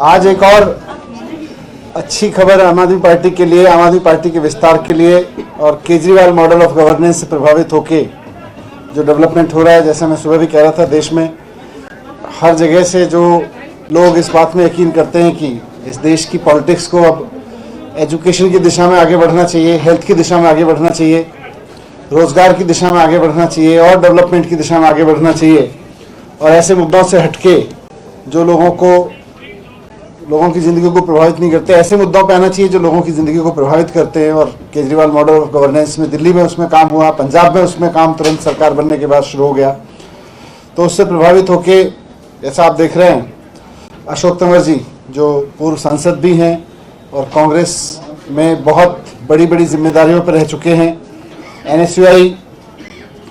आज एक और अच्छी खबर आम आदमी पार्टी के लिए, आम आदमी पार्टी के विस्तार के लिए और केजरीवाल मॉडल ऑफ गवर्नेंस से प्रभावित होके जो डेवलपमेंट हो रहा है। जैसा मैं सुबह भी कह रहा था, देश में हर जगह से जो लोग इस बात में यकीन करते हैं कि इस देश की पॉलिटिक्स को अब एजुकेशन की दिशा में आगे बढ़ना चाहिए, हेल्थ की दिशा में आगे बढ़ना चाहिए, रोजगार की दिशा में आगे बढ़ना चाहिए और डेवलपमेंट की दिशा में आगे बढ़ना चाहिए। और ऐसे मुद्दों से हटके जो लोगों की ज़िंदगी को प्रभावित नहीं करते, ऐसे मुद्दों पे आना चाहिए जो लोगों की ज़िंदगी को प्रभावित करते हैं। और केजरीवाल मॉडल ऑफ गवर्नेंस में दिल्ली में उसमें काम हुआ, पंजाब में उसमें काम तुरंत सरकार बनने के बाद शुरू हो गया। तो उससे प्रभावित होके जैसा आप देख रहे हैं, अशोक तंवर जी जो पूर्व सांसद भी हैं और कांग्रेस में बहुत बड़ी बड़ी जिम्मेदारियों पर रह चुके हैं, NSUI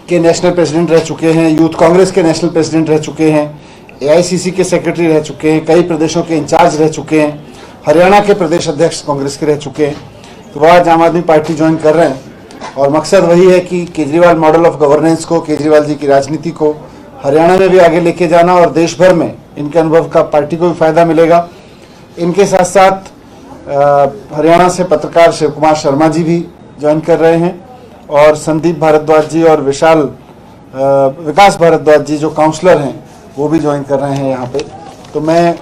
के नेशनल प्रेसिडेंट रह चुके हैं, यूथ कांग्रेस के नेशनल प्रेसिडेंट रह चुके हैं, AICC के सेक्रेटरी रह चुके हैं, कई प्रदेशों के इंचार्ज रह चुके हैं, हरियाणा के प्रदेश अध्यक्ष कांग्रेस के रह चुके हैं। तो वह आज आम आदमी पार्टी ज्वाइन कर रहे हैं और मकसद वही है कि केजरीवाल मॉडल ऑफ गवर्नेंस को, केजरीवाल जी की राजनीति को हरियाणा में भी आगे लेके जाना और देश भर में इनके अनुभव का पार्टी को भी फायदा मिलेगा। इनके साथ साथ हरियाणा से पत्रकार शिव कुमार शर्मा जी भी ज्वाइन कर रहे हैं और संदीप भारद्वाज जी और विकास भारद्वाज जी जो काउंसलर हैं वो भी ज्वाइन कर रहे हैं यहाँ पे। तो मैं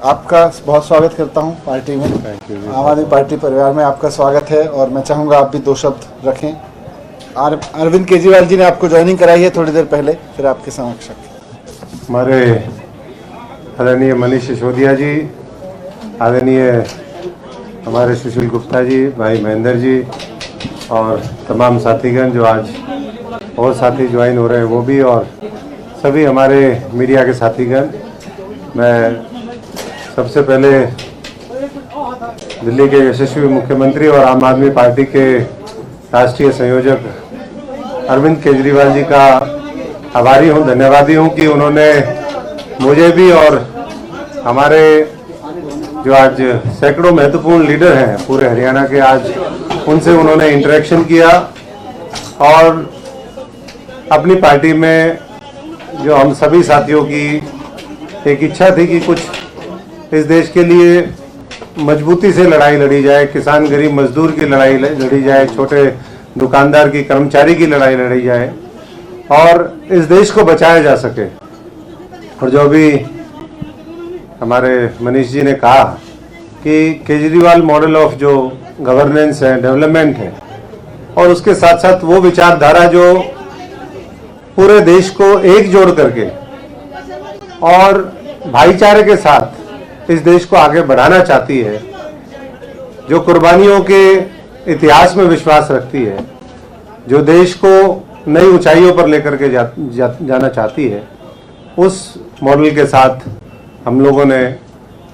आपका बहुत स्वागत करता हूँ पार्टी में, आम आदमी पार्टी परिवार में आपका स्वागत है। और मैं चाहूँगा आप भी दो शब्द रखें। अरविंद केजरीवाल जी ने आपको ज्वाइनिंग कराई है थोड़ी देर पहले, फिर आपके समक्ष रखें। हमारे आदरणीय मनीष सिसोदिया जी, आदरणीय हमारे सुशील गुप्ता जी, भाई महेंद्र जी और तमाम साथीगण जो आज और साथी ज्वाइन हो रहे हैं वो भी, और सभी हमारे मीडिया के साथीगण, मैं सबसे पहले दिल्ली के यशस्वी मुख्यमंत्री और आम आदमी पार्टी के राष्ट्रीय संयोजक अरविंद केजरीवाल जी का आभारी हूँ, धन्यवादी हूँ कि उन्होंने मुझे भी और हमारे जो आज सैकड़ों महत्वपूर्ण लीडर हैं पूरे हरियाणा के, आज उनसे उन्होंने इंटरेक्शन किया और अपनी पार्टी में जो हम सभी साथियों की एक इच्छा थी कि कुछ इस देश के लिए मजबूती से लड़ाई लड़ी जाए, किसान गरीब मजदूर की लड़ाई लड़ी जाए, छोटे दुकानदार की, कर्मचारी की लड़ाई लड़ी जाए और इस देश को बचाया जा सके। और जो भी हमारे मनीष जी ने कहा कि केजरीवाल मॉडल ऑफ जो गवर्नेंस है, डेवलपमेंट है, और उसके साथ साथ वो विचारधारा जो पूरे देश को एकजुट करके और भाईचारे के साथ इस देश को आगे बढ़ाना चाहती है, जो कुर्बानियों के इतिहास में विश्वास रखती है, जो देश को नई ऊंचाइयों पर लेकर के जाना चाहती है, उस मॉडल के साथ हम लोगों ने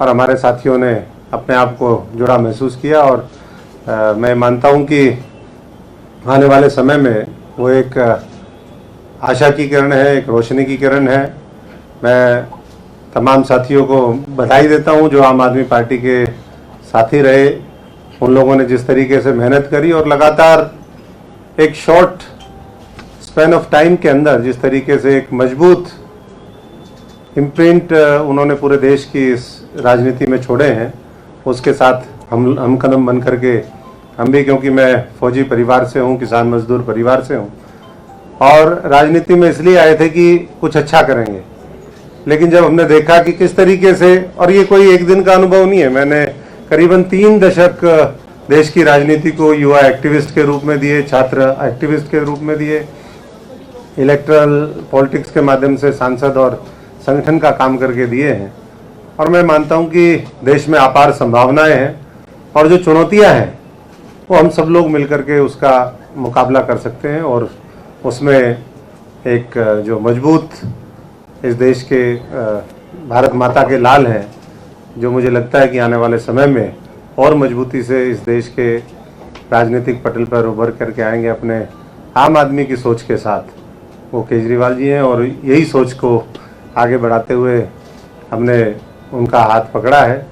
और हमारे साथियों ने अपने आप को जुड़ा महसूस किया। और मैं मानता हूं कि आने वाले समय में वो एक आशा की किरण है, एक रोशनी की किरण है। मैं तमाम साथियों को बधाई देता हूं जो आम आदमी पार्टी के साथी रहे, उन लोगों ने जिस तरीके से मेहनत करी और लगातार एक शॉर्ट स्पैन ऑफ टाइम के अंदर जिस तरीके से एक मजबूत इम्प्रिंट उन्होंने पूरे देश की इस राजनीति में छोड़े हैं, उसके साथ हम कदम बन करके हम भी, क्योंकि मैं फौजी परिवार से हूं, किसान मजदूर परिवार से हूं और राजनीति में इसलिए आए थे कि कुछ अच्छा करेंगे। लेकिन जब हमने देखा कि किस तरीके से, और ये कोई एक दिन का अनुभव नहीं है, मैंने करीबन 3 दशक देश की राजनीति को युवा एक्टिविस्ट के रूप में दिए, छात्र एक्टिविस्ट के रूप में दिए, इलेक्ट्रल पॉलिटिक्स के माध्यम से सांसद और संगठन का काम करके दिए हैं। और मैं मानता हूं कि देश में अपार संभावनाएं हैं और जो चुनौतियां हैं वो हम सब लोग मिलकर के उसका मुकाबला कर सकते हैं। और उसमें एक जो मजबूत इस देश के भारत माता के लाल हैं, जो मुझे लगता है कि आने वाले समय में और मजबूती से इस देश के राजनीतिक पटल पर उभर करके आएंगे अपने आम आदमी की सोच के साथ, वो केजरीवाल जी हैं। और यही सोच को आगे बढ़ाते हुए हमने उनका हाथ पकड़ा है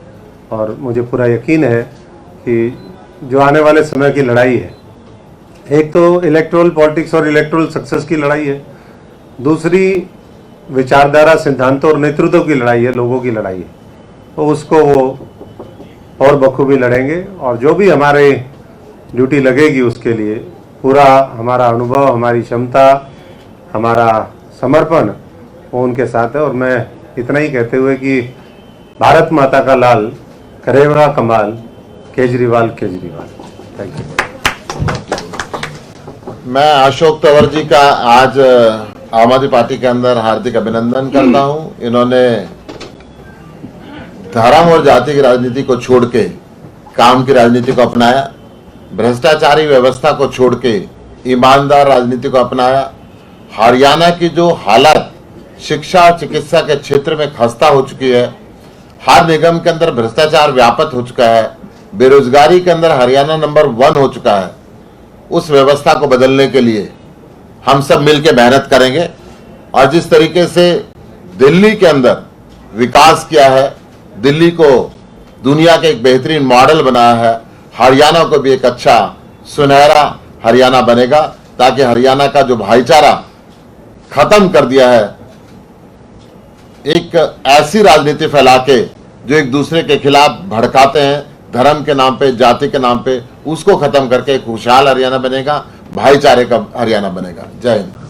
और मुझे पूरा यकीन है कि जो आने वाले समय की लड़ाई है, एक तो इलेक्टोरल पॉलिटिक्स और इलेक्टोरल सक्सेस की लड़ाई है, दूसरी विचारधारा, सिद्धांतों और नेतृत्व की लड़ाई है, लोगों की लड़ाई है। तो उसको वो और बखूबी लड़ेंगे और जो भी हमारे ड्यूटी लगेगी उसके लिए पूरा हमारा अनुभव, हमारी क्षमता, हमारा समर्पण वो उनके साथ है। और मैं इतना ही कहते हुए कि भारत माता का लाल करेगा कमाल, केजरीवाल केजरीवाल। Thank you. मैं अशोक तंवर जी का आज आम आदमी पार्टी के अंदर हार्दिक अभिनंदन करता हूं। इन्होंने धर्म और जाति की राजनीति को छोड़ के काम की राजनीति को अपनाया, भ्रष्टाचारी व्यवस्था को छोड़ के ईमानदार राजनीति को अपनाया। हरियाणा की जो हालत शिक्षा और चिकित्सा के क्षेत्र में खस्ता हो चुकी है, हर निगम के अंदर भ्रष्टाचार व्यापक हो चुका है, बेरोजगारी के अंदर हरियाणा नंबर 1 हो चुका है, उस व्यवस्था को बदलने के लिए हम सब मिलकर मेहनत करेंगे। और जिस तरीके से दिल्ली के अंदर विकास किया है, दिल्ली को दुनिया के एक बेहतरीन मॉडल बनाया है, हरियाणा को भी एक अच्छा सुनहरा हरियाणा बनेगा, ताकि हरियाणा का जो भाईचारा खत्म कर दिया है, एक ऐसी राजनीति फैला के जो एक दूसरे के खिलाफ भड़काते हैं धर्म के नाम पे, जाति के नाम पे, उसको खत्म करके एक खुशहाल हरियाणा बनेगा, भाईचारे का हरियाणा बनेगा। जय हिंद।